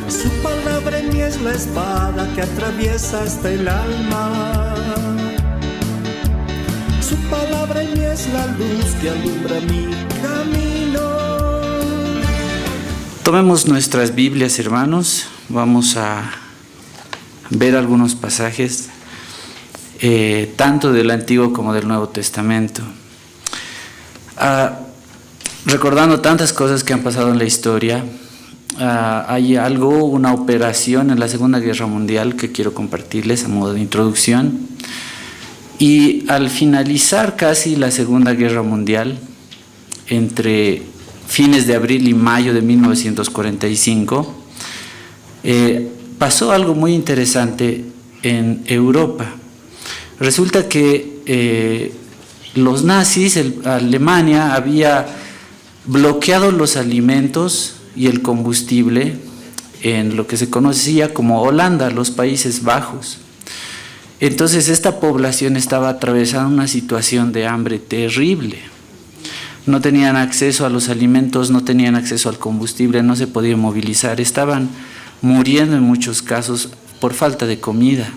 Su palabra en mí es la espada que atraviesa hasta el alma. Su palabra en mí es la luz que alumbra mi camino. Tomemos nuestras Biblias, hermanos. Vamos a ver algunos pasajes, tanto del Antiguo como del Nuevo Testamento. Recordando tantas cosas que han pasado en la historia, hay una operación en la Segunda Guerra Mundial que quiero compartirles a modo de introducción. Y al finalizar casi la Segunda Guerra Mundial, entre fines de abril y mayo de 1945, pasó algo muy interesante en Europa. Resulta que los nazis, Alemania, había bloqueado los alimentos y el combustible en lo que se conocía como Holanda, los Países Bajos. Entonces esta población estaba atravesando una situación de hambre terrible. No tenían acceso a los alimentos, no tenían acceso al combustible, no se podían movilizar, estaban muriendo en muchos casos por falta de comida.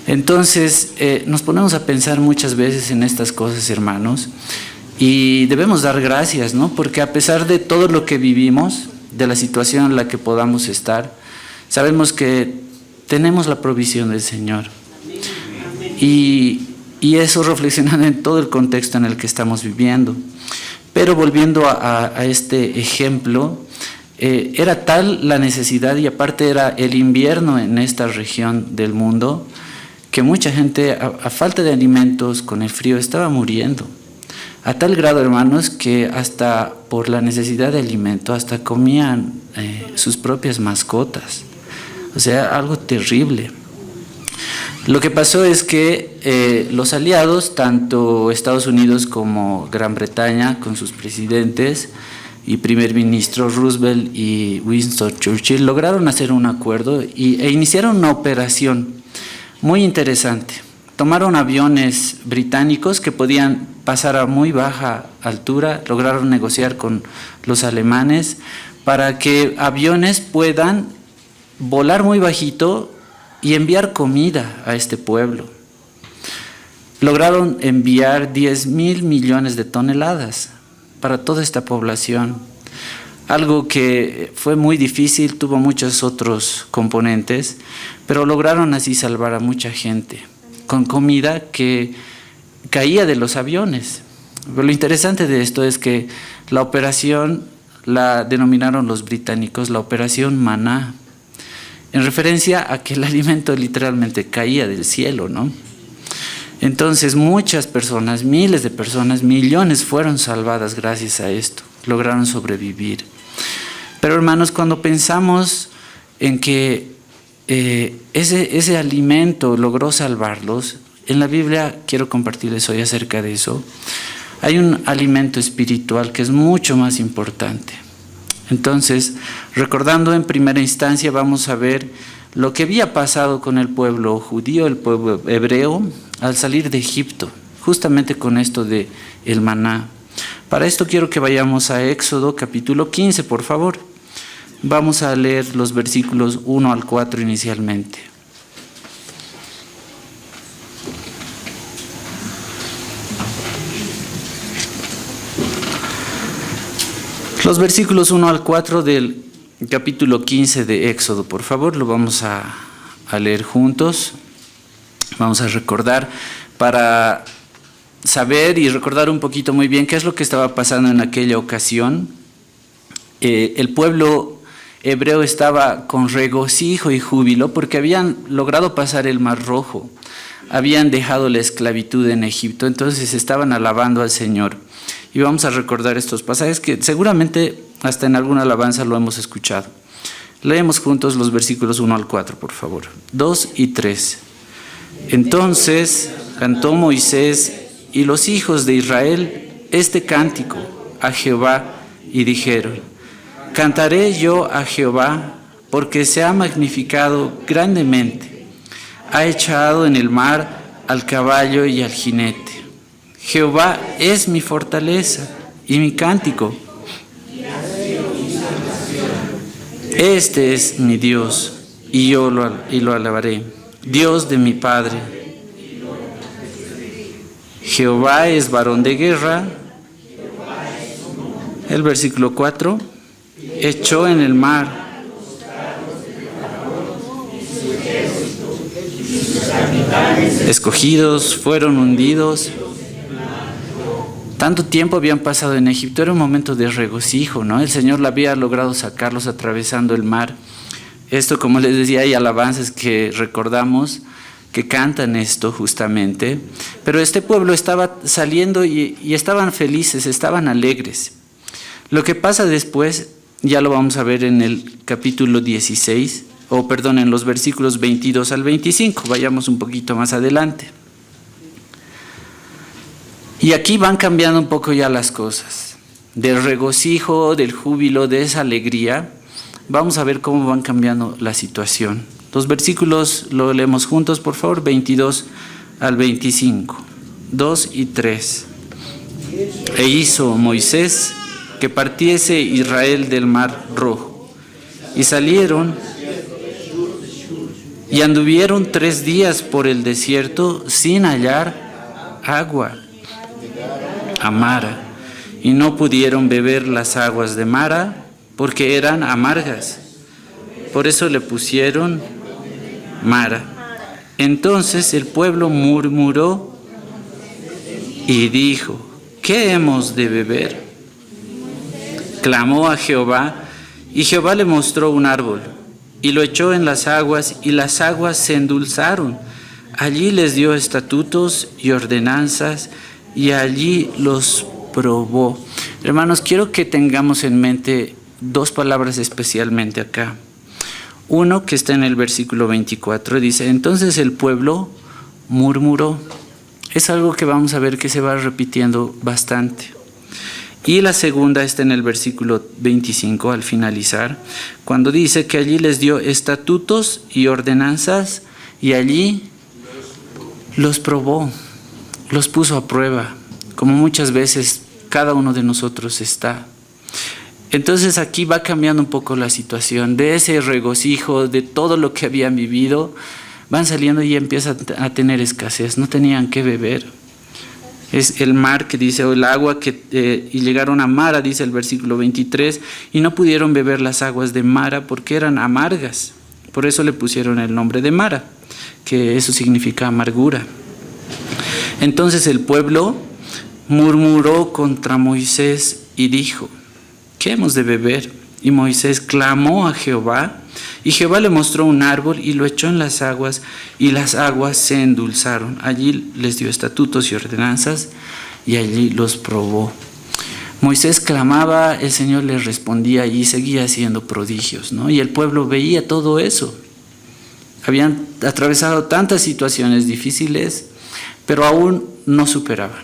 Entonces nos ponemos a pensar muchas veces en estas cosas, hermanos, y debemos dar gracias, ¿no? Porque a pesar de todo lo que vivimos, de la situación en la que podamos estar, sabemos que tenemos la provisión del Señor. Y eso reflexionando en todo el contexto en el que estamos viviendo. Pero volviendo a este ejemplo, era tal la necesidad, y aparte era el invierno en esta región del mundo, que mucha gente a falta de alimentos, con el frío, estaba muriendo. A tal grado, hermanos, que hasta por la necesidad de alimento, hasta comían sus propias mascotas. O sea, algo terrible. Lo que pasó es que los aliados, tanto Estados Unidos como Gran Bretaña, con sus presidentes y primer ministro Roosevelt y Winston Churchill, lograron hacer un acuerdo e iniciaron una operación muy interesante. Tomaron aviones británicos que podían pasar a muy baja altura, lograron negociar con los alemanes para que aviones puedan volar muy bajito y enviar comida a este pueblo. Lograron enviar 10,000 millones de toneladas para toda esta población. Algo que fue muy difícil, tuvo muchos otros componentes, pero lograron así salvar a mucha gente con comida que caía de los aviones. Pero lo interesante de esto es que la operación la denominaron los británicos la Operación Maná, en referencia a que el alimento literalmente caía del cielo, ¿no? Entonces muchas personas, miles de personas, millones fueron salvadas gracias a esto, lograron sobrevivir. Pero hermanos, cuando pensamos en que ese alimento logró salvarlos, en la Biblia, quiero compartirles hoy acerca de eso, hay un alimento espiritual que es mucho más importante. Entonces, recordando en primera instancia, vamos a ver lo que había pasado con el pueblo judío, el pueblo hebreo, al salir de Egipto, justamente con esto de el maná. Para esto quiero que vayamos a Éxodo capítulo 15, por favor. Vamos a leer los versículos 1 al 4 inicialmente. Los versículos 1 al 4 del capítulo 15 de Éxodo, por favor, lo vamos a leer juntos. Vamos a recordar para saber y recordar un poquito muy bien qué es lo que estaba pasando en aquella ocasión. El pueblo hebreo estaba con regocijo y júbilo porque habían logrado pasar el Mar Rojo, habían dejado la esclavitud en Egipto, entonces estaban alabando al Señor. Y vamos a recordar estos pasajes que seguramente hasta en alguna alabanza lo hemos escuchado. Leemos juntos los versículos 1 al 4, por favor. 2 y 3. Entonces cantó Moisés y los hijos de Israel este cántico a Jehová y dijeron: cantaré yo a Jehová porque se ha magnificado grandemente. Ha echado en el mar al caballo y al jinete. Jehová es mi fortaleza y mi cántico. Este es mi Dios, y yo lo alabaré, Dios de mi Padre. Jehová es varón de guerra. El versículo 4, echó en el mar. Escogidos fueron hundidos. Tanto tiempo habían pasado en Egipto, era un momento de regocijo, ¿no? El Señor le había logrado sacarlos atravesando el mar. Esto, como les decía, hay alabanzas que recordamos que cantan esto justamente. Pero este pueblo estaba saliendo y estaban felices, estaban alegres. Lo que pasa después, ya lo vamos a ver en el capítulo 16, en los versículos 22 al 25, vayamos un poquito más adelante. Y aquí van cambiando un poco ya las cosas. Del regocijo, del júbilo, de esa alegría, vamos a ver cómo van cambiando la situación. Los versículos lo leemos juntos, por favor, 22 al 25, 2 y 3. E hizo Moisés que partiese Israel del mar Rojo, y salieron y anduvieron 3 días por el desierto sin hallar agua a Mara, y no pudieron beber las aguas de Mara porque eran amargas. Por eso le pusieron Mara. Entonces el pueblo murmuró y dijo: ¿qué hemos de beber? Clamó a Jehová, y Jehová le mostró un árbol, y lo echó en las aguas, y las aguas se endulzaron. Allí les dio estatutos y ordenanzas, y allí los probó. Hermanos, quiero que tengamos en mente 2 palabras especialmente acá. Uno que está en el versículo 24, dice: entonces el pueblo murmuró. Es algo que vamos a ver que se va repitiendo bastante. Y la segunda está en el versículo 25 al finalizar, cuando dice que allí les dio estatutos y ordenanzas, y allí los probó, los puso a prueba, como muchas veces cada uno de nosotros está. Entonces aquí va cambiando un poco la situación, de ese regocijo, de todo lo que habían vivido, van saliendo y empiezan a tener escasez, no tenían qué beber. Es el mar que dice, o el agua y llegaron a Mara, dice el versículo 23, y no pudieron beber las aguas de Mara porque eran amargas. Por eso le pusieron el nombre de Mara, que eso significa amargura. Entonces el pueblo murmuró contra Moisés y dijo: ¿qué hemos de beber? Y Moisés clamó a Jehová, y Jehová le mostró un árbol y lo echó en las aguas, y las aguas se endulzaron. Allí les dio estatutos y ordenanzas, y allí los probó. Moisés clamaba, el Señor le respondía y seguía haciendo prodigios, ¿no? Y el pueblo veía todo eso. Habían atravesado tantas situaciones difíciles, pero aún no superaban.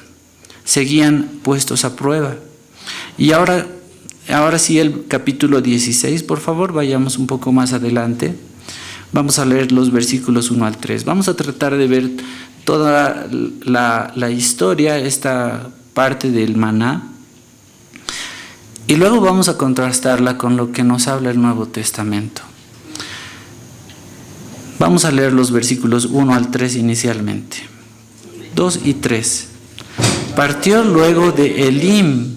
Seguían puestos a prueba. Y ahora sí, el capítulo 16, por favor, vayamos un poco más adelante. Vamos a leer los versículos 1 al 3. Vamos a tratar de ver toda la historia, esta parte del maná. Y luego vamos a contrastarla con lo que nos habla el Nuevo Testamento. Vamos a leer los versículos 1 al 3 inicialmente. 2 y 3. Partió luego de Elim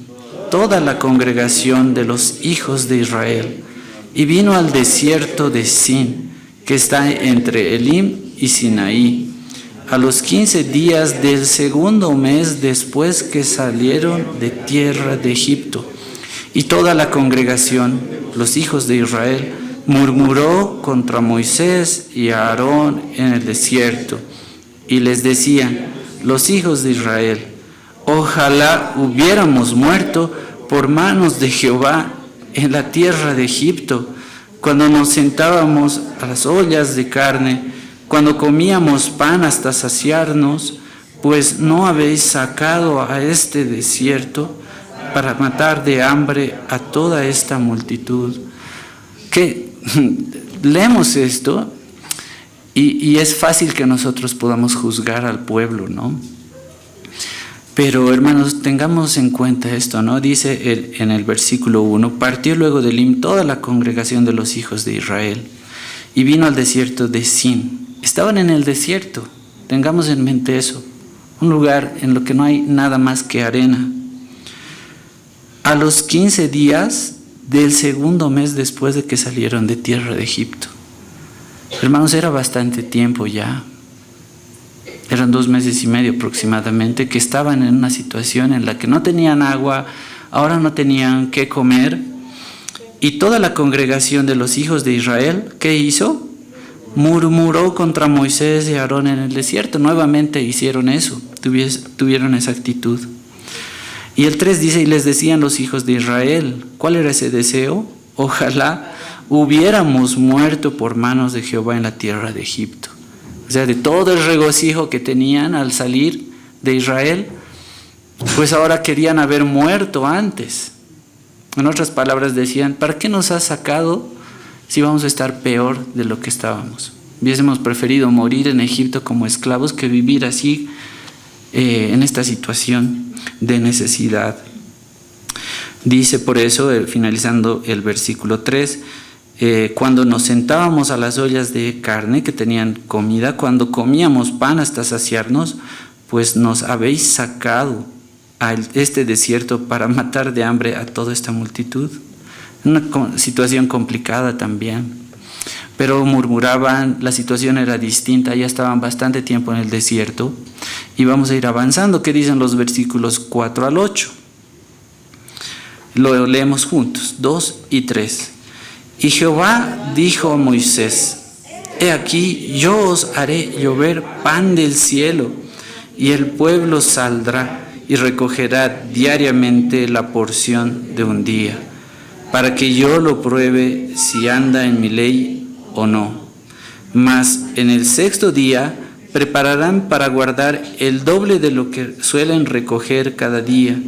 toda la congregación de los hijos de Israel, y vino al desierto de Sin, que está entre Elim y Sinaí, a los 15 días del 2º mes después que salieron de tierra de Egipto. Y toda la congregación, los hijos de Israel, murmuró contra Moisés y a Aarón en el desierto, y les decían los hijos de Israel: ojalá hubiéramos muerto por manos de Jehová en la tierra de Egipto, cuando nos sentábamos a las ollas de carne, cuando comíamos pan hasta saciarnos, pues no habéis sacado a este desierto para matar de hambre a toda esta multitud. Que leemos esto y es fácil que nosotros podamos juzgar al pueblo, ¿no? Pero hermanos, tengamos en cuenta esto, ¿no? Dice en el versículo 1, partió luego de Elim toda la congregación de los hijos de Israel y vino al desierto de Sin. Estaban en el desierto, tengamos en mente eso, un lugar en lo que no hay nada más que arena. A los 15 días del segundo mes después de que salieron de tierra de Egipto. Hermanos, era bastante tiempo ya. Eran 2 meses y medio aproximadamente que estaban en una situación en la que no tenían agua, ahora no tenían qué comer. Y toda la congregación de los hijos de Israel, ¿qué hizo? Murmuró contra Moisés y Aarón en el desierto. Nuevamente hicieron eso, tuvieron esa actitud. Y el 3 dice, y les decían los hijos de Israel, ¿cuál era ese deseo? Ojalá hubiéramos muerto por manos de Jehová en la tierra de Egipto. O sea, de todo el regocijo que tenían al salir de Israel, pues ahora querían haber muerto antes. En otras palabras decían, ¿para qué nos has sacado si vamos a estar peor de lo que estábamos? Hubiésemos preferido morir en Egipto como esclavos que vivir así en esta situación de necesidad. Dice por eso, finalizando el versículo 3, cuando nos sentábamos a las ollas de carne que tenían comida, cuando comíamos pan hasta saciarnos, pues nos habéis sacado a este desierto para matar de hambre a toda esta multitud. Una situación complicada también, pero murmuraban, la situación era distinta, ya estaban bastante tiempo en el desierto y vamos a ir avanzando. ¿Qué dicen los versículos 4 al 8? Lo leemos juntos, 2 y 3. Y Jehová dijo a Moisés, he aquí yo os haré llover pan del cielo, y el pueblo saldrá y recogerá diariamente la porción de un día, para que yo lo pruebe si anda en mi ley o no. Mas en el 6º día prepararán para guardar el doble de lo que suelen recoger cada día.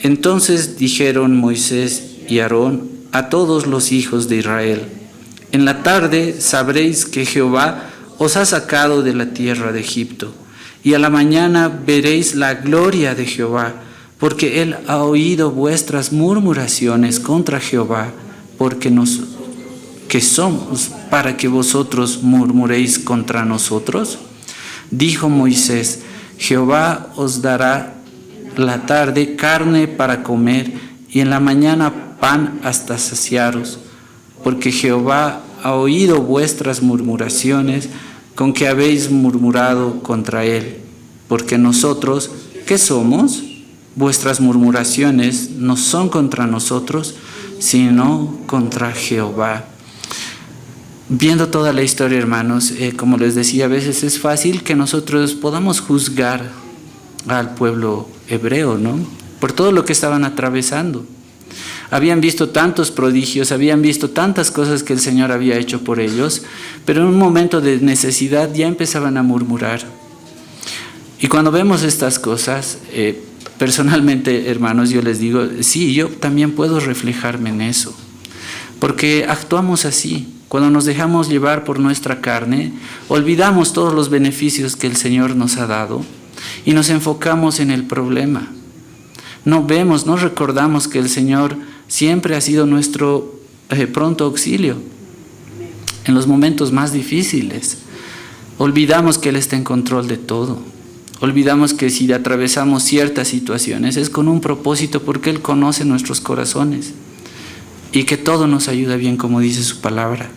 Entonces dijeron Moisés y Aarón a todos los hijos de Israel, en la tarde sabréis que Jehová os ha sacado de la tierra de Egipto, y a la mañana veréis la gloria de Jehová, porque él ha oído vuestras murmuraciones contra Jehová, porque que somos para que vosotros murmuréis contra nosotros. Dijo Moisés, Jehová os dará la tarde carne para comer, y en la mañana pan hasta saciaros, porque Jehová ha oído vuestras murmuraciones con que habéis murmurado contra él. Porque nosotros, ¿qué somos? Vuestras murmuraciones no son contra nosotros, sino contra Jehová. Viendo toda la historia, hermanos, como les decía, a veces es fácil que nosotros podamos juzgar al pueblo hebreo, ¿no? Por todo lo que estaban atravesando. Habían visto tantos prodigios, habían visto tantas cosas que el Señor había hecho por ellos, pero en un momento de necesidad ya empezaban a murmurar. Y cuando vemos estas cosas, personalmente, hermanos, yo les digo, sí, yo también puedo reflejarme en eso, porque actuamos así. Cuando nos dejamos llevar por nuestra carne, olvidamos todos los beneficios que el Señor nos ha dado y nos enfocamos en el problema. No vemos, no recordamos que el Señor siempre ha sido nuestro pronto auxilio en los momentos más difíciles. Olvidamos que Él está en control de todo. Olvidamos que si atravesamos ciertas situaciones es con un propósito, porque Él conoce nuestros corazones y que todo nos ayuda bien, como dice su palabra.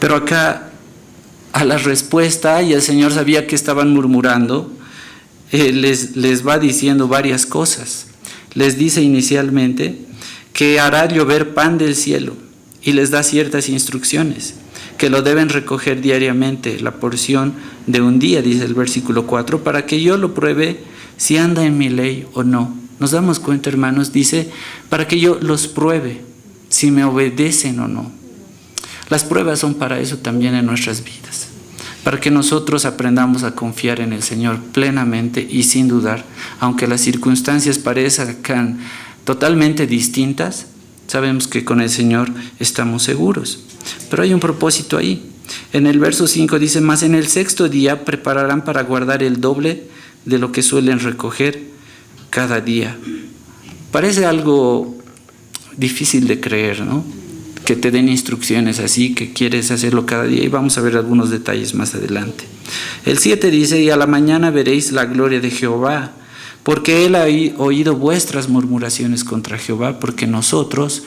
Pero acá, a la respuesta, y el Señor sabía que estaban murmurando, les va diciendo varias cosas. Les dice inicialmente que hará llover pan del cielo y les da ciertas instrucciones, que lo deben recoger diariamente, la porción de un día, dice el versículo 4, para que yo lo pruebe si anda en mi ley o no. Nos damos cuenta, hermanos, dice, para que yo los pruebe si me obedecen o no. Las pruebas son para eso también en nuestras vidas, para que nosotros aprendamos a confiar en el Señor plenamente y sin dudar, aunque las circunstancias parezcan totalmente distintas, sabemos que con el Señor estamos seguros. Pero hay un propósito ahí. En el verso 5 dice, mas en el 6º día prepararán para guardar el doble de lo que suelen recoger cada día. Parece algo difícil de creer, ¿no? Que te den instrucciones así, que quieres hacerlo cada día, y vamos a ver algunos detalles más adelante. El 7 dice: y a la mañana veréis la gloria de Jehová, porque él ha oído vuestras murmuraciones contra Jehová, porque nosotros,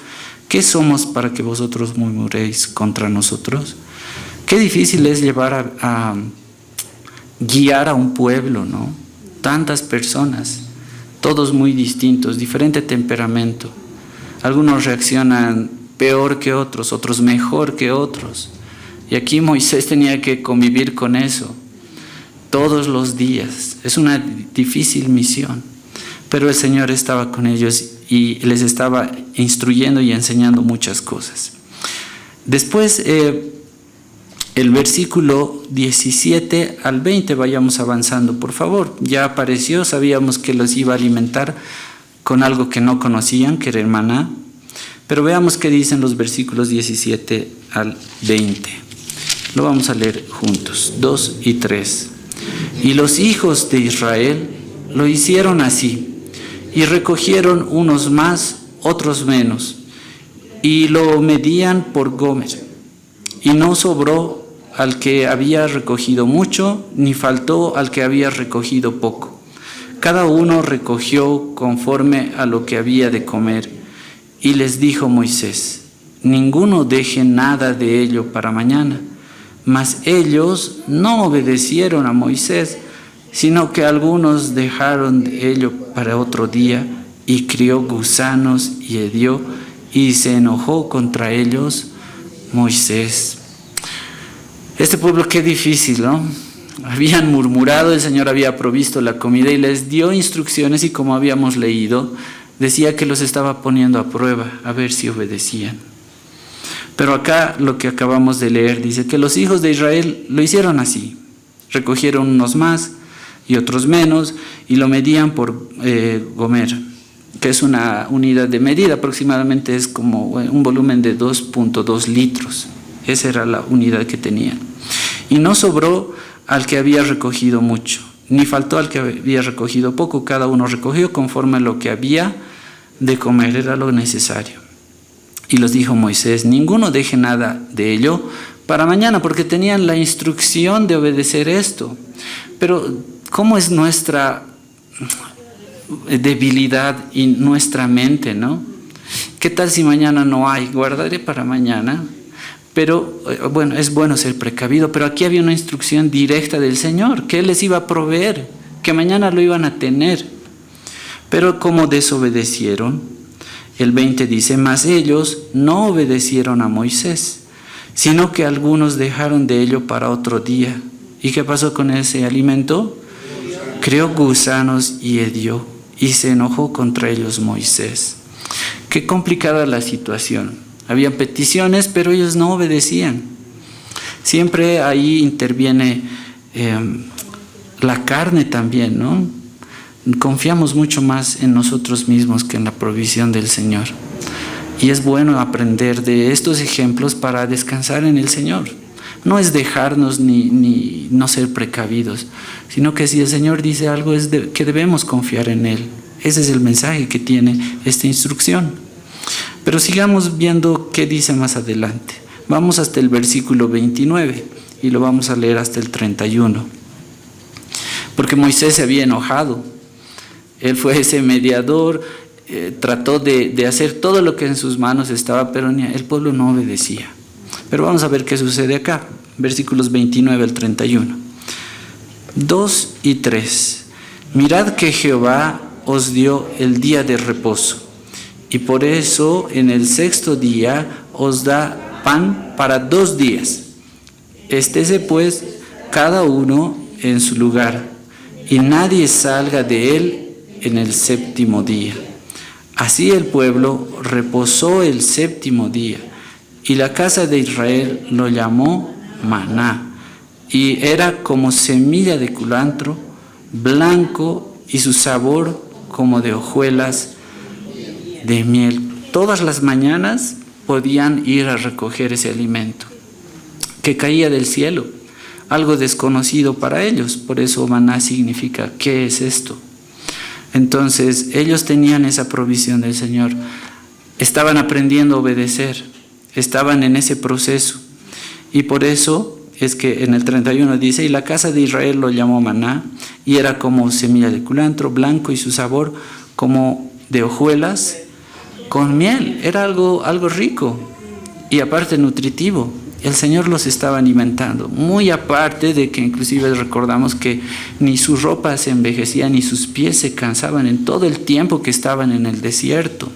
¿qué somos para que vosotros murmuréis contra nosotros? Qué difícil es llevar a guiar a un pueblo, ¿no? Tantas personas, todos muy distintos, diferente temperamento. Algunos reaccionan peor que otros, otros mejor que otros. Y aquí Moisés tenía que convivir con eso todos los días. Es una difícil misión, pero el Señor estaba con ellos y les estaba instruyendo y enseñando muchas cosas. Después, el versículo 17 al 20, vayamos avanzando, por favor. Ya apareció, sabíamos que los iba a alimentar con algo que no conocían, que era el maná. Pero veamos qué dicen los versículos 17 al 20. Lo vamos a leer juntos, 2 y 3. Y los hijos de Israel lo hicieron así, y recogieron unos más, otros menos, y lo medían por gomer. Y no sobró al que había recogido mucho, ni faltó al que había recogido poco. Cada uno recogió conforme a lo que había de comer. Y les dijo Moisés: ninguno deje nada de ello para mañana. Mas ellos no obedecieron a Moisés, sino que algunos dejaron de ello para otro día, y crió gusanos y hedió, y se enojó contra ellos Moisés. Este pueblo, qué difícil, ¿no? Habían murmurado, el Señor había provisto la comida y les dio instrucciones, y como habíamos leído, decía que los estaba poniendo a prueba, a ver si obedecían. Pero acá lo que acabamos de leer dice que los hijos de Israel lo hicieron así. Recogieron unos más y otros menos, y lo medían por gomer, que es una unidad de medida, aproximadamente es como un volumen de 2.2 litros. Esa era la unidad que tenían. Y no sobró al que había recogido mucho, ni faltó al que había recogido poco. Cada uno recogió conforme a lo que había de comer, era lo necesario. Y los dijo Moisés: ninguno deje nada de ello para mañana, porque tenían la instrucción de obedecer esto. Pero ¿cómo es nuestra debilidad y nuestra mente, no? ¿Qué tal si mañana no hay? Guardaré para mañana. Pero bueno, es bueno ser precavido, pero aquí había una instrucción directa del Señor, que Él les iba a proveer, que mañana lo iban a tener. Pero como desobedecieron, el 20 dice: mas ellos no obedecieron a Moisés, sino que algunos dejaron de ello para otro día. ¿Y qué pasó con ese alimento? Creó gusanos y hedió, y se enojó contra ellos Moisés. Qué complicada la situación. Habían peticiones, pero ellos no obedecían. Siempre ahí interviene la carne también, ¿no? Confiamos mucho más en nosotros mismos que en la provisión del Señor. Y es bueno aprender de estos ejemplos para descansar en el Señor. No es dejarnos ni no ser precavidos, sino que si el Señor dice algo es que debemos confiar en Él. Ese es el mensaje que tiene esta instrucción. Pero sigamos viendo qué dice más adelante. Vamos hasta el versículo 29 y lo vamos a leer hasta el 31. Porque Moisés se había enojado. Él fue ese mediador, trató de hacer todo lo que en sus manos estaba, pero el pueblo no obedecía. Pero vamos a ver qué sucede acá. Versículos 29 al 31. 2 y 3. Mirad que Jehová os dio el día de reposo, y por eso en el sexto día os da pan para 2 días. Estése pues cada uno en su lugar, y nadie salga de él en el séptimo día. Así el pueblo reposó el séptimo día, y la casa de Israel lo llamó maná, y era como semilla de culantro, blanco, y su sabor como de hojuelas de miel. Todas las mañanas podían ir a recoger ese alimento que caía del cielo. algo desconocido para ellos. Por eso maná significa ¿qué es esto? Entonces ellos tenían esa provisión del Señor, estaban aprendiendo a obedecer, estaban en ese proceso, y por eso es que en el 31 dice: y la casa de Israel lo llamó maná, y era como semilla de culantro, blanco, y su sabor como de hojuelas con miel. Era algo rico y aparte nutritivo. El Señor los estaba alimentando, muy aparte de que inclusive recordamos que ni su ropa se envejecía, ni sus pies se cansaban en todo el tiempo que estaban en el desierto.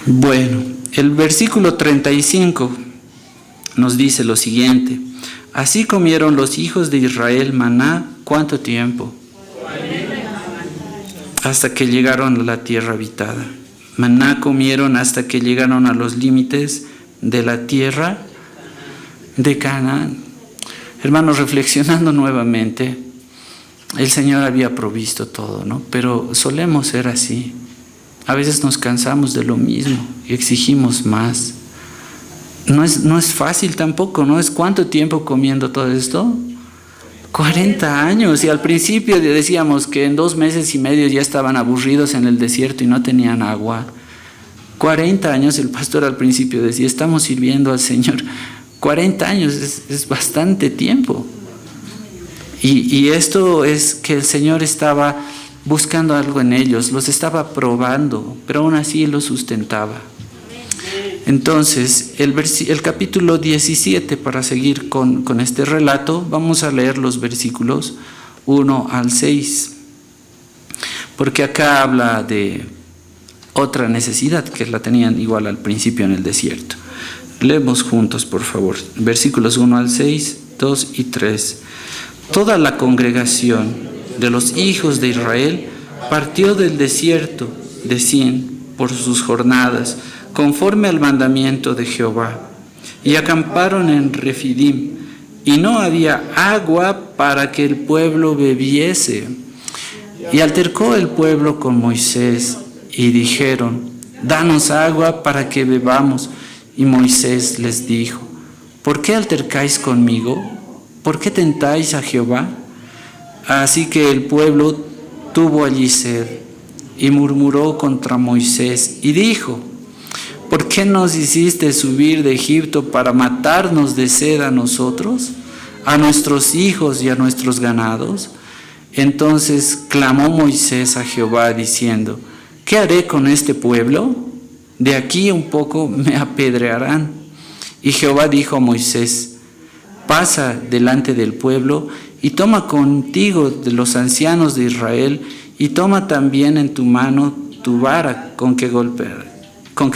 Bueno, el versículo 35 nos dice lo siguiente: así comieron los hijos de Israel maná, ¿cuánto tiempo? Hasta que llegaron a la tierra habitada. Maná comieron hasta que llegaron a los límites de la tierra de Canaán. Hermanos, reflexionando nuevamente, el Señor había provisto todo, ¿no? Pero solemos ser así. A veces nos cansamos de lo mismo y exigimos más. No es fácil tampoco, ¿no? Es ¿cuánto tiempo comiendo todo esto? 40 años. Y al principio decíamos que en 2 meses y medio ya estaban aburridos en el desierto y no tenían agua. 40 años, el pastor al principio decía, estamos sirviendo al Señor. 40 años es bastante tiempo. Y esto es que el Señor estaba buscando algo en ellos, los estaba probando, pero aún así los sustentaba. Entonces, el capítulo 17, para seguir con este relato, vamos a leer los versículos 1 al 6, porque acá habla de otra necesidad que la tenían igual al principio en el desierto. Leemos juntos, por favor, versículos 1 al 6, 2 y 3. Toda la congregación de los hijos de Israel partió del desierto de Sin por sus jornadas, conforme al mandamiento de Jehová, y acamparon en Refidim, y no había agua para que el pueblo bebiese. Y altercó el pueblo con Moisés, y dijeron: danos agua para que bebamos. Y Moisés les dijo: ¿por qué altercáis conmigo? ¿Por qué tentáis a Jehová? Así que el pueblo tuvo allí sed, y murmuró contra Moisés, y dijo: ¿por qué nos hiciste subir de Egipto para matarnos de sed a nosotros, a nuestros hijos y a nuestros ganados? Entonces clamó Moisés a Jehová diciendo: ¿qué haré con este pueblo? De aquí un poco me apedrearán. Y Jehová dijo a Moisés: pasa delante del pueblo y toma contigo de los ancianos de Israel, y toma también en tu mano tu vara con que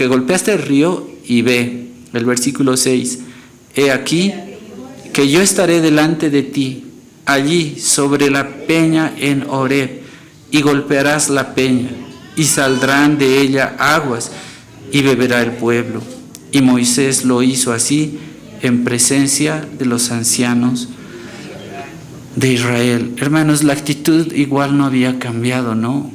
golpeaste el río, y ve. El versículo 6. He aquí que yo estaré delante de ti, allí sobre la peña en Horeb, y golpearás la peña, y saldrán de ella aguas, y beberá el pueblo. Y Moisés lo hizo así en presencia de los ancianos de Israel. Hermanos, la actitud igual no había cambiado, ¿no?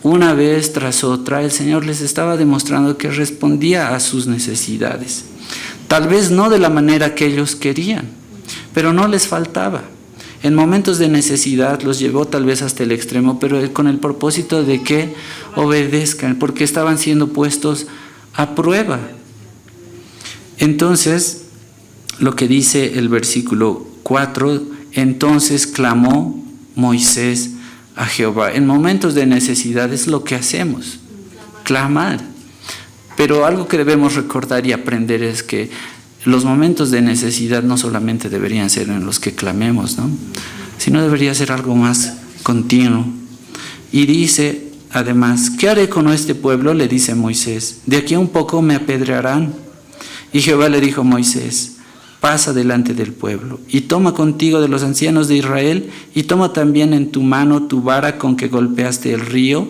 Una vez tras otra, el Señor les estaba demostrando que respondía a sus necesidades. Tal vez no de la manera que ellos querían, pero no les faltaba. En momentos de necesidad los llevó tal vez hasta el extremo, pero con el propósito de que obedezcan, porque estaban siendo puestos a prueba. Entonces, lo que dice el versículo 4, entonces clamó Moisés a Jehová. En momentos de necesidad es lo que hacemos, clamar. Pero algo que debemos recordar y aprender es que los momentos de necesidad no solamente deberían ser en los que clamemos, ¿no? Sino debería ser algo más continuo. Y dice, además, ¿qué haré con este pueblo? Le dice Moisés. De aquí a un poco me apedrearán. Y Jehová le dijo a Moisés: pasa delante del pueblo, y toma contigo de los ancianos de Israel, y toma también en tu mano tu vara con que golpeaste el río,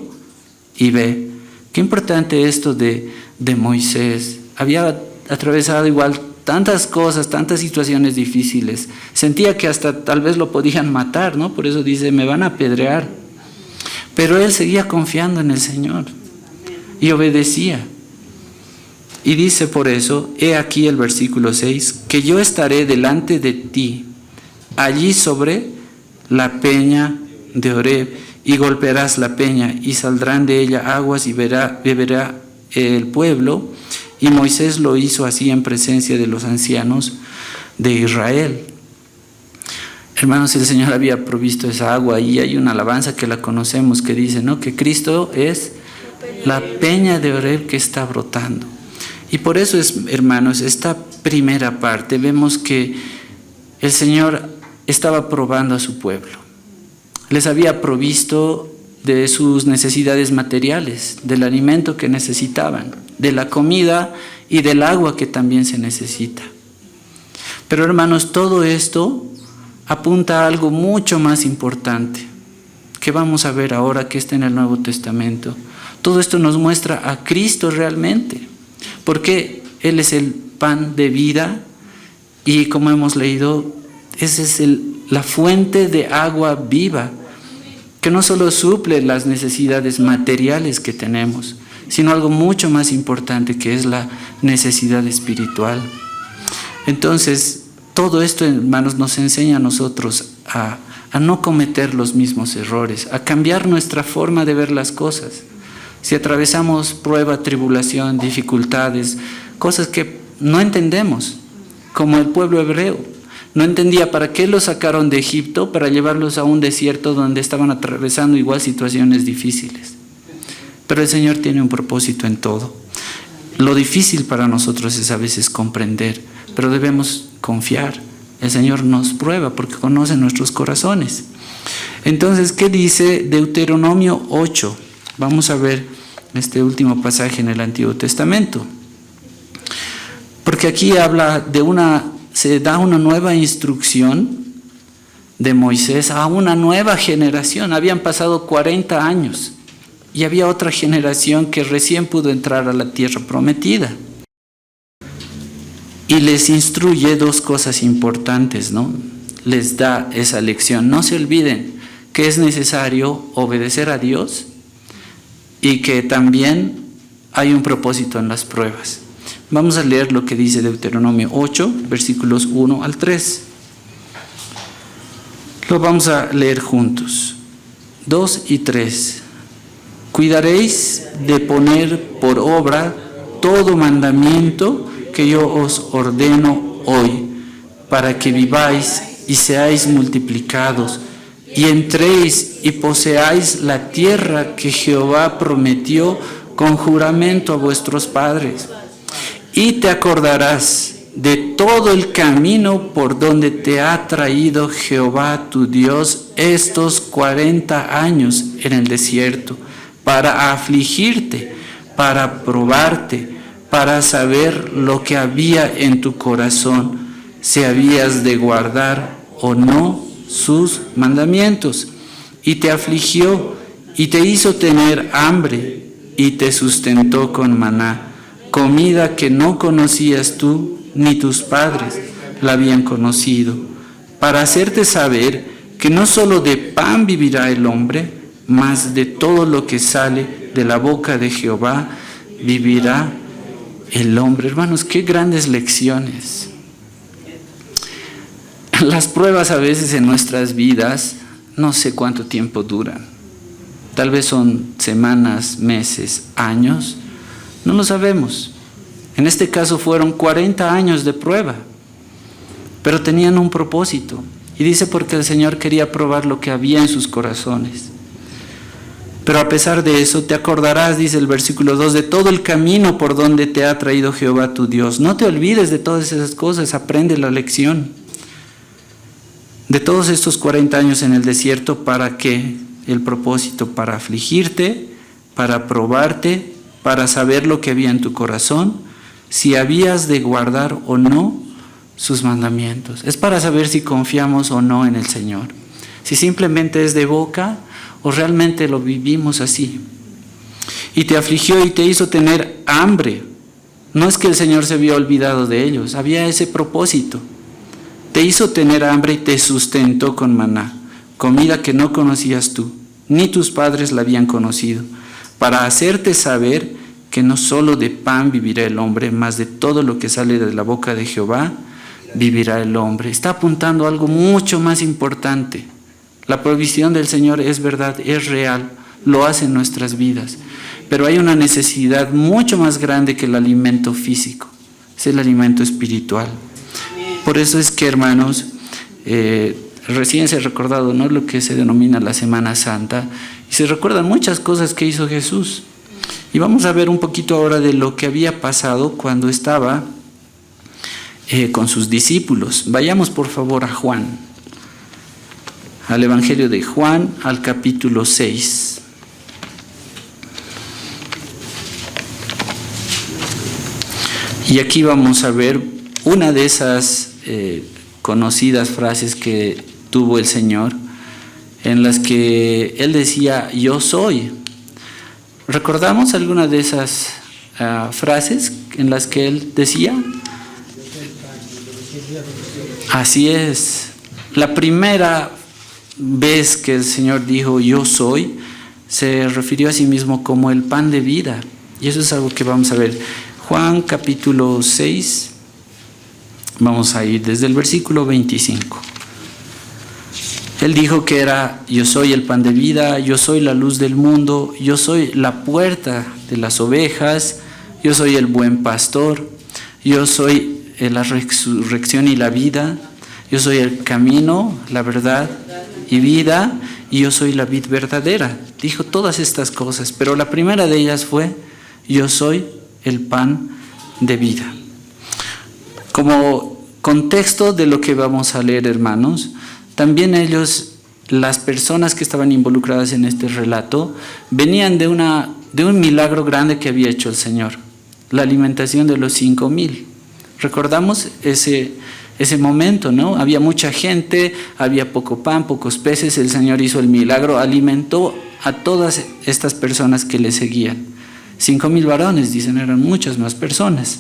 y ve. Qué importante esto de Moisés. Había atravesado igual tantas cosas, tantas situaciones difíciles. Sentía que hasta tal vez lo podían matar, ¿no? Por eso dice, me van a apedrear. Pero él seguía confiando en el Señor y obedecía. Y dice por eso, he aquí el versículo 6, que yo estaré delante de ti, allí sobre la peña de Horeb, y golpearás la peña, y saldrán de ella aguas, y beberá el pueblo. Y Moisés lo hizo así en presencia de los ancianos de Israel. Hermanos, el Señor había provisto esa agua, y hay una alabanza que la conocemos que dice, ¿no?, que Cristo es la peña de Horeb que está brotando. Y por eso es, hermanos, esta primera parte, vemos que el Señor estaba probando a su pueblo. Les había provisto de sus necesidades materiales, del alimento que necesitaban, de la comida y del agua que también se necesita. Pero, hermanos, todo esto apunta a algo mucho más importante, que vamos a ver ahora, que está en el Nuevo Testamento. Todo esto nos muestra a Cristo realmente, porque Él es el pan de vida, y como hemos leído, esa es la fuente de agua viva, que no solo suple las necesidades materiales que tenemos, sino algo mucho más importante, que es la necesidad espiritual. Entonces, todo esto, hermanos, nos enseña a nosotros a no cometer los mismos errores, a cambiar nuestra forma de ver las cosas. Si atravesamos prueba, tribulación, dificultades, cosas que no entendemos, como el pueblo hebreo, no entendía para qué los sacaron de Egipto, para llevarlos a un desierto donde estaban atravesando igual situaciones difíciles. Pero el Señor tiene un propósito en todo. Lo difícil para nosotros es a veces comprender, pero debemos confiar. El Señor nos prueba porque conoce nuestros corazones. Entonces, ¿qué dice Deuteronomio 8? Vamos a ver este último pasaje en el Antiguo Testamento. Porque aquí habla de se da una nueva instrucción de Moisés a una nueva generación. Habían pasado 40 años y había otra generación que recién pudo entrar a la tierra prometida. Y les instruye dos cosas importantes, ¿no? Les da esa lección. No se olviden que es necesario obedecer a Dios y que también hay un propósito en las pruebas. Vamos a leer lo que dice Deuteronomio 8, versículos 1 al 3. Lo vamos a leer juntos. 2 y 3. Cuidaréis de poner por obra todo mandamiento que yo os ordeno hoy, para que viváis y seáis multiplicados, y entréis y poseáis la tierra que Jehová prometió con juramento a vuestros padres. Y te acordarás de todo el camino por donde te ha traído Jehová tu Dios estos 40 años en el desierto, para afligirte, para probarte, para saber lo que había en tu corazón, si habías de guardar o no sus mandamientos. Y te afligió y te hizo tener hambre y te sustentó con maná, comida que no conocías tú ni tus padres la habían conocido, para hacerte saber que no solo de pan vivirá el hombre, mas de todo lo que sale de la boca de Jehová vivirá el hombre. Hermanos, qué grandes lecciones. Las pruebas a veces en nuestras vidas, no sé cuánto tiempo duran. Tal vez son semanas, meses, años. No lo sabemos. En este caso fueron 40 años de prueba, pero tenían un propósito. Y dice porque el Señor quería probar lo que había en sus corazones. Pero a pesar de eso, te acordarás, dice el versículo 2, de todo el camino por donde te ha traído Jehová tu Dios. No te olvides de todas esas cosas, aprende la lección. De todos estos 40 años en el desierto, ¿para qué? El propósito: para afligirte, para probarte, para saber lo que había en tu corazón, si habías de guardar o no sus mandamientos. Es para saber si confiamos o no en el Señor. Si simplemente es de boca o realmente lo vivimos así. Y te afligió y te hizo tener hambre. No es que el Señor se había olvidado de ellos, había ese propósito. Te hizo tener hambre y te sustentó con maná, comida que no conocías tú, ni tus padres la habían conocido, para hacerte saber que no solo de pan vivirá el hombre, mas de todo lo que sale de la boca de Jehová vivirá el hombre. Está apuntando a algo mucho más importante. La provisión del Señor es verdad, es real, lo hace en nuestras vidas. Pero hay una necesidad mucho más grande que el alimento físico, es el alimento espiritual. Por eso es que, hermanos, recién se ha recordado, ¿no?, lo que se denomina la Semana Santa, y se recuerdan muchas cosas que hizo Jesús. Y vamos a ver un poquito ahora de lo que había pasado cuando estaba con sus discípulos. Vayamos por favor a Juan, al Evangelio de Juan, al capítulo 6. Y aquí vamos a ver una de esas conocidas frases que tuvo el Señor, en las que Él decía, yo soy. ¿Recordamos alguna de esas frases en las que Él decía? Así es. La primera vez que el Señor dijo, yo soy, se refirió a sí mismo como el pan de vida. Y eso es algo que vamos a ver. Juan capítulo 6, vamos a ir desde el versículo 25. Él dijo que era, yo soy el pan de vida, yo soy la luz del mundo, yo soy la puerta de las ovejas, yo soy el buen pastor, yo soy la resurrección y la vida, yo soy el camino, la verdad y vida, y yo soy la vid verdadera. Dijo todas estas cosas, pero la primera de ellas fue, yo soy el pan de vida. Como contexto de lo que vamos a leer, hermanos, también ellos, las personas que estaban involucradas en este relato, venían de un milagro grande que había hecho el Señor, la alimentación de los 5,000. Recordamos ese momento, ¿no? Había mucha gente, había poco pan, pocos peces, el Señor hizo el milagro, alimentó a todas estas personas que le seguían. 5,000 varones, dicen, eran muchas más personas.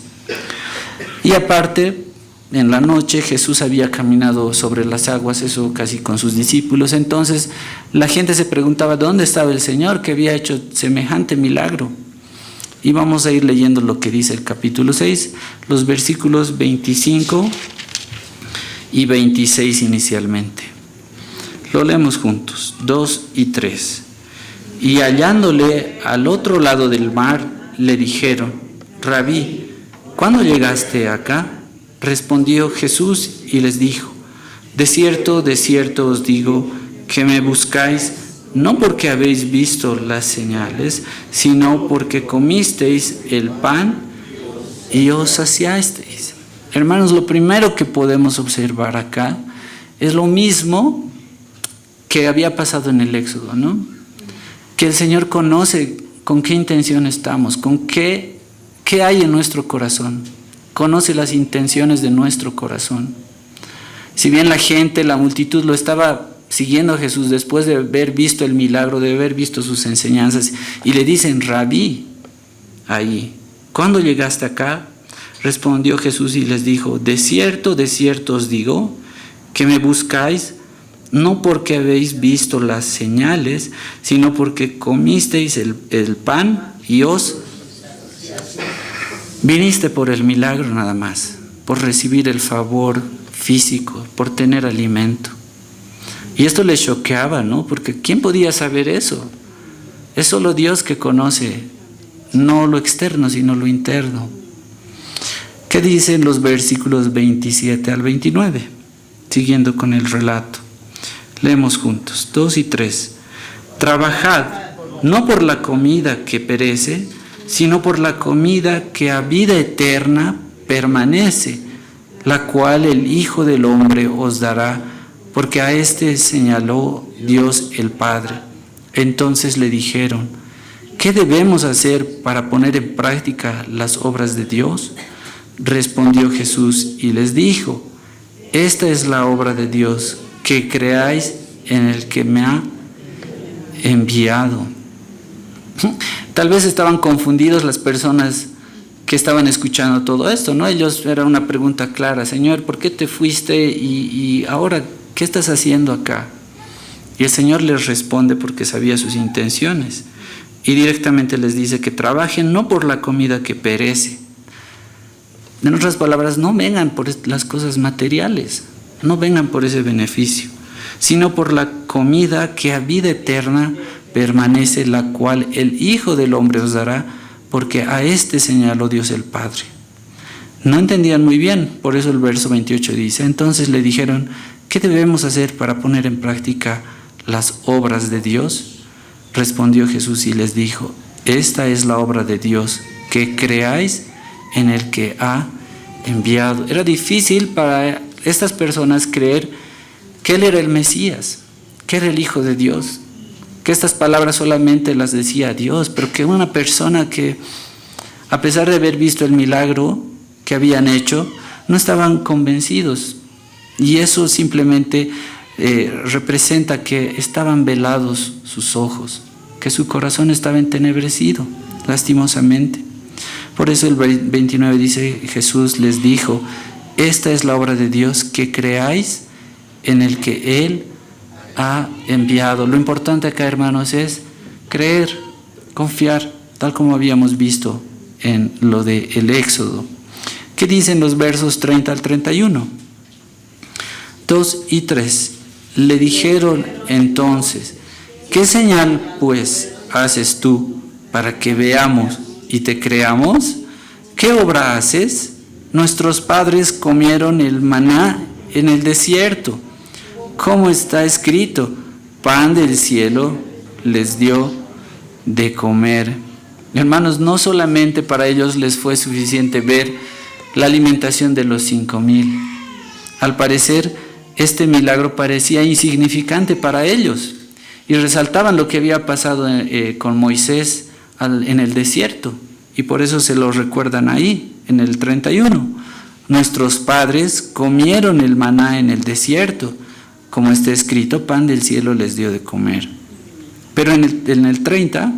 Y aparte, en la noche Jesús había caminado sobre las aguas, eso casi con sus discípulos. Entonces la gente se preguntaba dónde estaba el Señor que había hecho semejante milagro. Y vamos a ir leyendo lo que dice el capítulo 6, los versículos 25 y 26 inicialmente. Lo leemos juntos, 2 y 3. Y hallándole al otro lado del mar, le dijeron, Rabí, ¿cuándo llegaste acá? Respondió Jesús y les dijo, de cierto os digo, que me buscáis, no porque habéis visto las señales, sino porque comisteis el pan y os saciasteis. Hermanos, lo primero que podemos observar acá es lo mismo que había pasado en el Éxodo, ¿no? Que el Señor conoce con qué intención estamos, con qué hay en nuestro corazón. Conoce las intenciones de nuestro corazón. Si bien la multitud lo estaba siguiendo a Jesús después de haber visto el milagro, de haber visto sus enseñanzas, y le dicen, Rabí, ahí, ¿cuándo llegaste acá? Respondió Jesús y les dijo, de cierto os digo, que me buscáis, no porque habéis visto las señales, sino porque comisteis el pan y os... Viniste por el milagro nada más, por recibir el favor físico, por tener alimento. Y esto les choqueaba, ¿no? Porque ¿quién podía saber eso? Es solo Dios que conoce, no lo externo, sino lo interno. ¿Qué dicen los versículos 27 al 29? Siguiendo con el relato. Leemos juntos, 2 y 3. Trabajad, no por la comida que perece, sino por la comida que a vida eterna permanece, la cual el Hijo del Hombre os dará, porque a éste señaló Dios el Padre. Entonces le dijeron, ¿qué debemos hacer para poner en práctica las obras de Dios? Respondió Jesús y les dijo, esta es la obra de Dios, que creáis en el que me ha enviado. Tal vez estaban confundidos las personas que estaban escuchando todo esto, ¿no? Era una pregunta clara, Señor, ¿por qué te fuiste y ahora qué estás haciendo acá? Y el Señor les responde porque sabía sus intenciones. Y directamente les dice que trabajen no por la comida que perece. En otras palabras, no vengan por las cosas materiales, no vengan por ese beneficio, sino por la comida que a vida eterna permanece, la cual el Hijo del Hombre os dará, porque a este señaló Dios el Padre. No entendían muy bien, por eso el verso 28 dice: entonces le dijeron, ¿qué debemos hacer para poner en práctica las obras de Dios? Respondió Jesús y les dijo: esta es la obra de Dios, que creáis en el que ha enviado. Era difícil para estas personas creer que Él era el Mesías, que era el Hijo de Dios, que estas palabras solamente las decía Dios, pero que una persona que, a pesar de haber visto el milagro que habían hecho, no estaban convencidos. Y eso simplemente representa que estaban velados sus ojos, que su corazón estaba entenebrecido, lastimosamente. Por eso el 29 dice: Jesús les dijo: esta es la obra de Dios, que creáis en el que Él ha enviado. Lo importante acá, hermanos, es creer, confiar, tal como habíamos visto en lo del Éxodo. ¿Qué dicen los versos 30 al 31? 2 y 3. Le dijeron entonces: ¿qué señal pues haces tú para que veamos y te creamos? ¿Qué obra haces? Nuestros padres comieron el maná en el desierto. Como está escrito: pan del cielo les dio de comer. Hermanos, no solamente para ellos les fue suficiente ver la alimentación de los 5,000. Al parecer, este milagro parecía insignificante para ellos y resaltaban lo que había pasado con Moisés en el desierto, y por eso se lo recuerdan ahí, en el 31. Nuestros padres comieron el maná en el desierto, como está escrito: pan del cielo les dio de comer. Pero en el 30,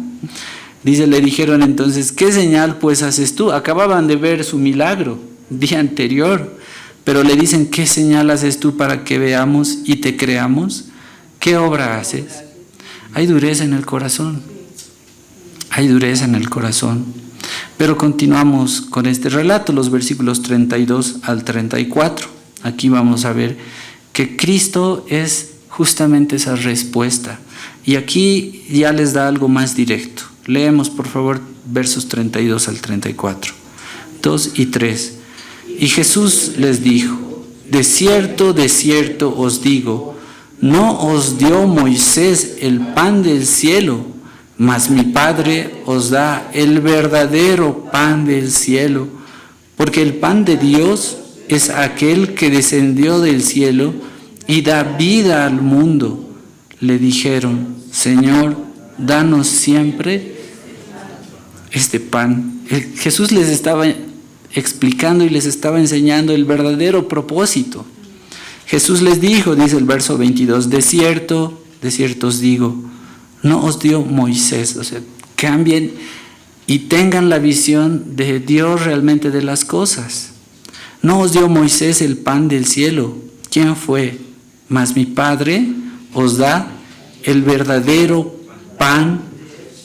dice: le dijeron entonces: ¿qué señal pues haces tú? Acababan de ver su milagro día anterior, pero le dicen: ¿qué señal haces tú para que veamos y te creamos? ¿Qué obra haces? Hay dureza en el corazón, hay dureza en el corazón. Pero continuamos con este relato, los versículos 32 al 34. Aquí vamos a ver que Cristo es justamente esa respuesta. Y aquí ya les da algo más directo. Leemos, por favor, versos 32 al 34. 2 y 3. Y Jesús les dijo: de cierto os digo, no os dio Moisés el pan del cielo, mas mi Padre os da el verdadero pan del cielo, porque el pan de Dios es aquel que descendió del cielo y da vida al mundo. Le dijeron: Señor, danos siempre este pan. Jesús les estaba explicando y les estaba enseñando el verdadero propósito. Jesús les dijo, dice el verso 22, de cierto os digo, no os dio Moisés. O sea, cambien y tengan la visión de Dios realmente de las cosas. No os dio Moisés el pan del cielo. ¿Quién fue? Mas mi Padre os da el verdadero pan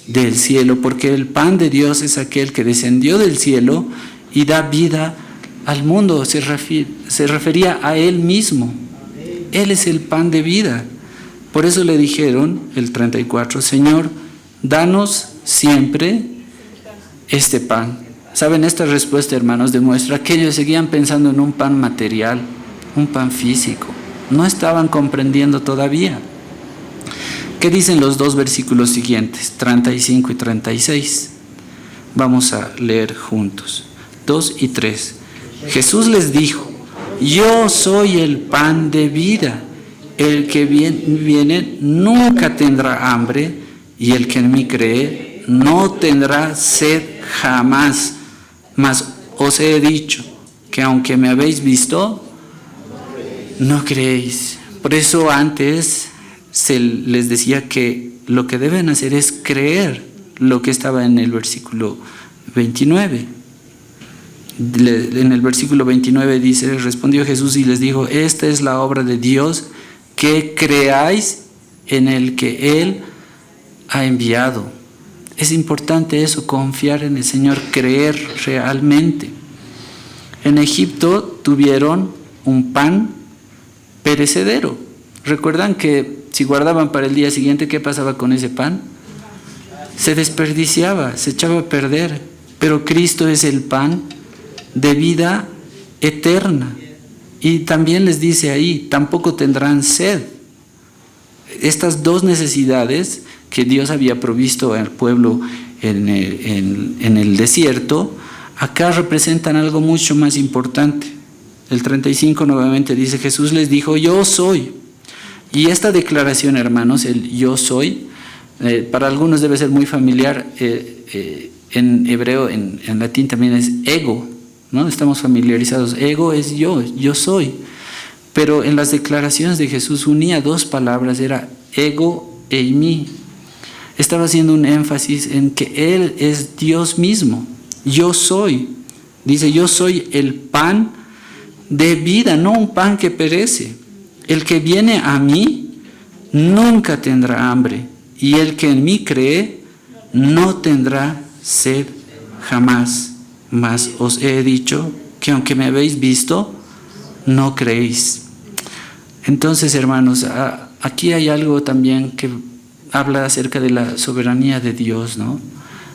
del cielo, porque el pan de Dios es aquel que descendió del cielo y da vida al mundo. Se refería a Él mismo. Él es el pan de vida. Por eso le dijeron, el 34, Señor, danos siempre este pan. ¿Saben? Esta respuesta, hermanos, demuestra que ellos seguían pensando en un pan material, un pan físico. No estaban comprendiendo todavía. ¿Qué dicen los dos versículos siguientes, 35 y 36? Vamos a leer juntos. 2 y 3. Jesús les dijo: yo soy el pan de vida. El que viene nunca tendrá hambre, y el que en mí cree no tendrá sed jamás. Mas os he dicho que aunque me habéis visto, no creéis. Por eso antes se les decía que lo que deben hacer es creer lo que estaba en el versículo 29. En el versículo 29 dice: respondió Jesús y les dijo: esta es la obra de Dios, que creáis en el que Él ha enviado. Es importante eso, confiar en el Señor, creer realmente. En Egipto tuvieron un pan perecedero. ¿Recuerdan que si guardaban para el día siguiente, qué pasaba con ese pan? Se desperdiciaba, se echaba a perder. Pero Cristo es el pan de vida eterna. Y también les dice ahí, tampoco tendrán sed. Estas dos necesidades que Dios había provisto al pueblo en el desierto, acá representan algo mucho más importante. El 35 nuevamente dice, Jesús les dijo, yo soy. Y esta declaración, hermanos, el yo soy, para algunos debe ser muy familiar. En hebreo, en latín también es ego, ¿no? Estamos familiarizados. Ego es yo soy. Pero en las declaraciones de Jesús unía dos palabras, era ego e mí. Estaba haciendo un énfasis en que Él es Dios mismo. Yo soy. Dice, yo soy el pan de vida, no un pan que perece. El que viene a mí nunca tendrá hambre, y el que en mí cree no tendrá sed jamás. Mas os he dicho que aunque me habéis visto, no creéis. Entonces, hermanos, aquí hay algo también que habla acerca de la soberanía de Dios, ¿no?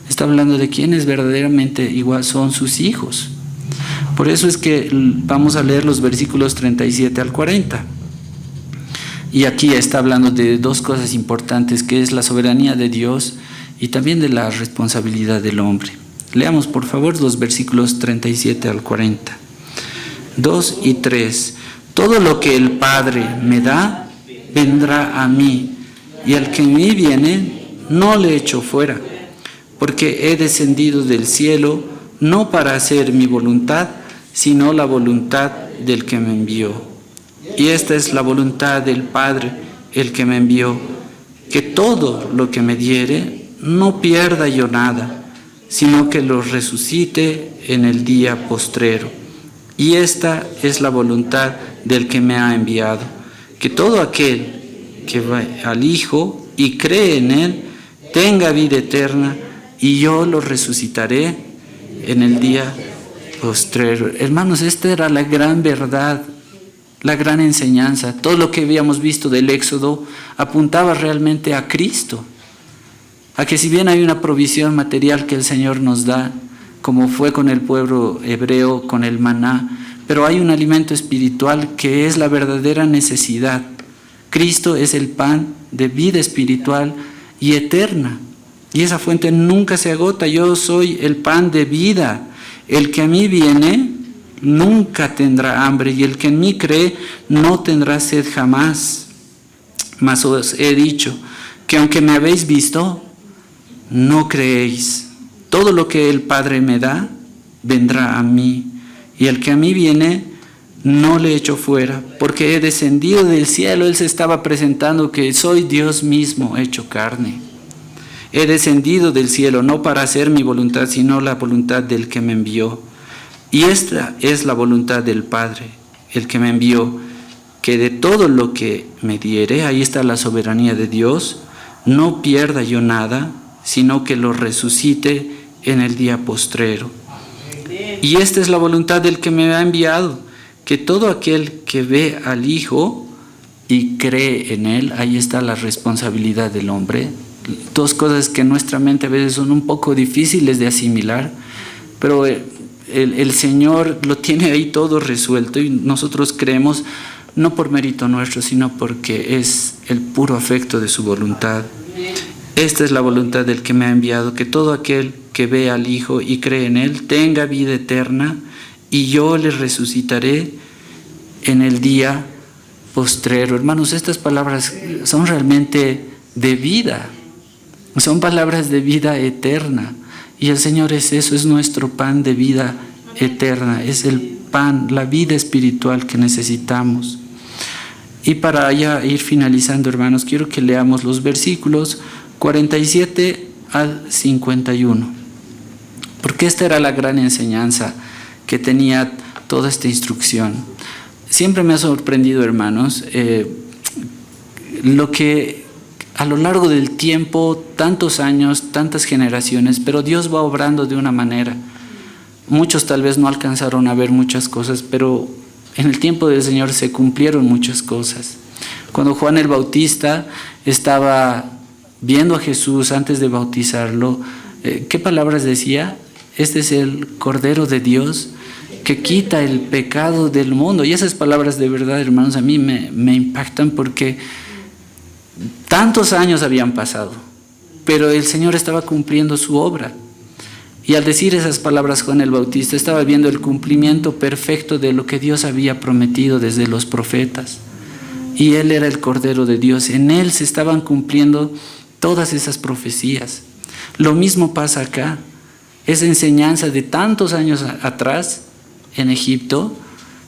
Está hablando de quienes verdaderamente igual son sus hijos. Por eso es que vamos a leer los versículos 37 al 40. Y aquí está hablando de dos cosas importantes, que es la soberanía de Dios y también de la responsabilidad del hombre. Leamos por favor los versículos 37 al 40. 2 y 3. Todo lo que el Padre me da, vendrá a mí, y al que en mí viene, no le echo fuera, porque he descendido del cielo, no para hacer mi voluntad, sino la voluntad del que me envió. Y esta es la voluntad del Padre, el que me envió, que todo lo que me diere, no pierda yo nada, sino que lo resucite en el día postrero. Y esta es la voluntad del que me ha enviado, que todo aquel que va al Hijo y cree en Él, tenga vida eterna, y yo lo resucitaré en el día postrero. Hermanos, esta era la gran verdad, la gran enseñanza. Todo lo que habíamos visto del Éxodo apuntaba realmente a Cristo, a que si bien hay una provisión material que el Señor nos da, como fue con el pueblo hebreo, con el maná, pero hay un alimento espiritual que es la verdadera necesidad. Cristo es el pan de vida espiritual y eterna, y esa fuente nunca se agota. Yo soy el pan de vida. El que a mí viene nunca tendrá hambre, y el que en mí cree no tendrá sed jamás. Mas os he dicho que aunque me habéis visto, no creéis. Todo lo que el Padre me da, vendrá a mí, y el que a mí viene, no le echo fuera, porque he descendido del cielo. Él se estaba presentando que soy Dios mismo hecho carne. He descendido del cielo no para hacer mi voluntad, sino la voluntad del que me envió. Y esta es la voluntad del Padre, el que me envió, que de todo lo que me diere, ahí está la soberanía de Dios, no pierda yo nada, sino que lo resucite en el día postrero. Y esta es la voluntad del que me ha enviado, que todo aquel que ve al Hijo y cree en Él, ahí está la responsabilidad del hombre. Dos cosas que en nuestra mente a veces son un poco difíciles de asimilar, pero el Señor lo tiene ahí todo resuelto, y nosotros creemos no por mérito nuestro, sino porque es el puro afecto de su voluntad. Esta es la voluntad del que me ha enviado, que todo aquel que ve al Hijo y cree en Él tenga vida eterna, y yo le resucitaré en el día postrero. Hermanos, estas palabras son realmente de vida, son palabras de vida eterna, y el Señor es eso, es nuestro pan de vida eterna, es el pan, la vida espiritual que necesitamos. Y para ya ir finalizando, hermanos, quiero que leamos los versículos 47 al 51, porque esta era la gran enseñanza que tenía toda esta instrucción. Siempre me ha sorprendido, hermanos, lo que a lo largo del tiempo, tantos años, tantas generaciones, pero Dios va obrando de una manera. Muchos tal vez no alcanzaron a ver muchas cosas, pero en el tiempo del Señor se cumplieron muchas cosas. Cuando Juan el Bautista estaba viendo a Jesús antes de bautizarlo, ¿qué palabras decía? Este es el Cordero de Dios que quita el pecado del mundo. Y esas palabras de verdad, hermanos, a mí me impactan porque tantos años habían pasado, pero el Señor estaba cumpliendo su obra. Y al decir esas palabras, Juan el Bautista estaba viendo el cumplimiento perfecto de lo que Dios había prometido desde los profetas. Y Él era el Cordero de Dios. En Él se estaban cumpliendo todas esas profecías. Lo mismo pasa acá. Esa enseñanza de tantos años atrás en Egipto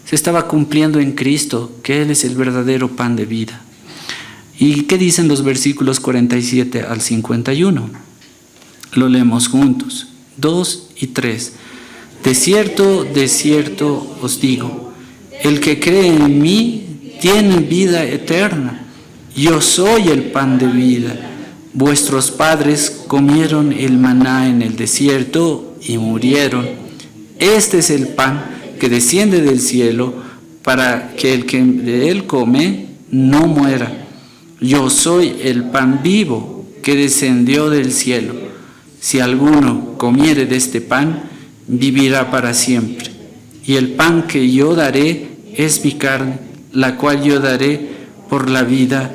se estaba cumpliendo en Cristo, que Él es el verdadero pan de vida. ¿Y qué dicen los versículos 47 al 51? Lo leemos juntos. 2 y 3. De cierto os digo, el que cree en mí tiene vida eterna. Yo soy el pan de vida. Vuestros padres comieron el maná en el desierto y murieron. Este es el pan que desciende del cielo para que el que de él come no muera. Yo soy el pan vivo que descendió del cielo. Si alguno comiere de este pan, vivirá para siempre. Y el pan que yo daré es mi carne, la cual yo daré por la vida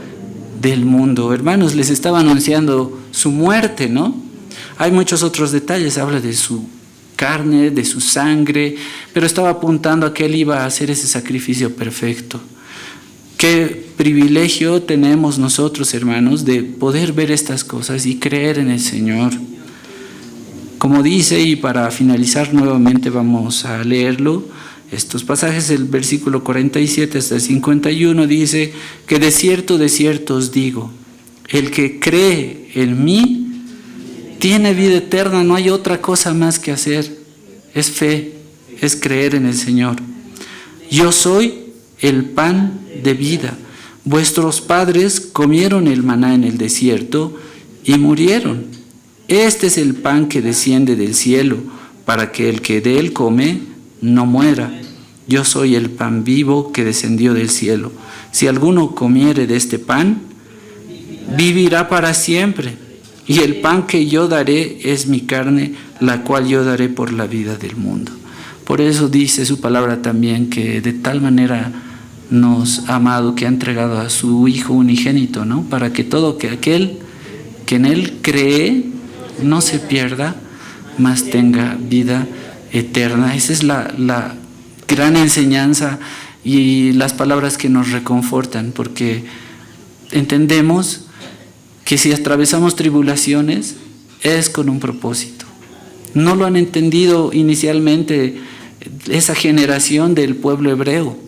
del mundo. Hermanos, les estaba anunciando su muerte, ¿no? Hay muchos otros detalles, habla de su carne, de su sangre, pero estaba apuntando a que Él iba a hacer ese sacrificio perfecto. Qué privilegio tenemos nosotros, hermanos, de poder ver estas cosas y creer en el Señor. Como dice, y para finalizar nuevamente vamos a leerlo, estos pasajes, el versículo 47 hasta el 51 dice que de cierto os digo, el que cree en mí tiene vida eterna, no hay otra cosa más que hacer, es fe, es creer en el Señor. Yo soy el pan de vida. Vuestros padres comieron el maná en el desierto y murieron. Este es el pan que desciende del cielo, para que el que de él come no muera. Yo soy el pan vivo que descendió del cielo. Si alguno comiere de este pan, vivirá para siempre. Y el pan que yo daré es mi carne, la cual yo daré por la vida del mundo. Por eso dice su palabra también que de tal manera nos ha amado que ha entregado a su Hijo unigénito, ¿no? Para que todo aquel que en Él cree no se pierda, mas tenga vida eterna. Esa es la gran enseñanza y las palabras que nos reconfortan, porque entendemos que si atravesamos tribulaciones es con un propósito. No lo han entendido inicialmente esa generación del pueblo hebreo,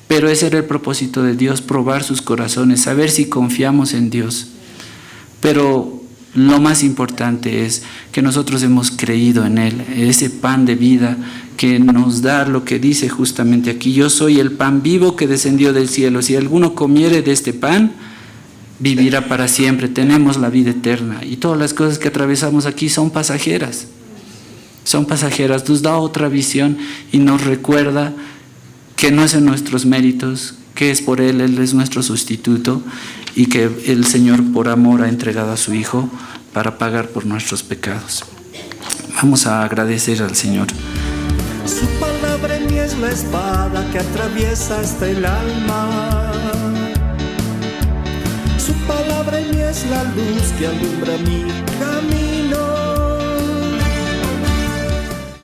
pero ese era el propósito de Dios, probar sus corazones, saber si confiamos en Dios. Pero lo más importante es que nosotros hemos creído en Él, ese pan de vida que nos da lo que dice justamente aquí. Yo soy el pan vivo que descendió del cielo. Si alguno comiere de este pan, vivirá para siempre. Tenemos la vida eterna. Y todas las cosas que atravesamos aquí son pasajeras. Son pasajeras. Nos da otra visión y nos recuerda que no es en nuestros méritos, que es por Él es nuestro sustituto y que el Señor por amor ha entregado a su Hijo para pagar por nuestros pecados. Vamos a agradecer al Señor. Su palabra en mí es la espada que atraviesa hasta el alma. Su palabra en mí es la luz que alumbra mi camino.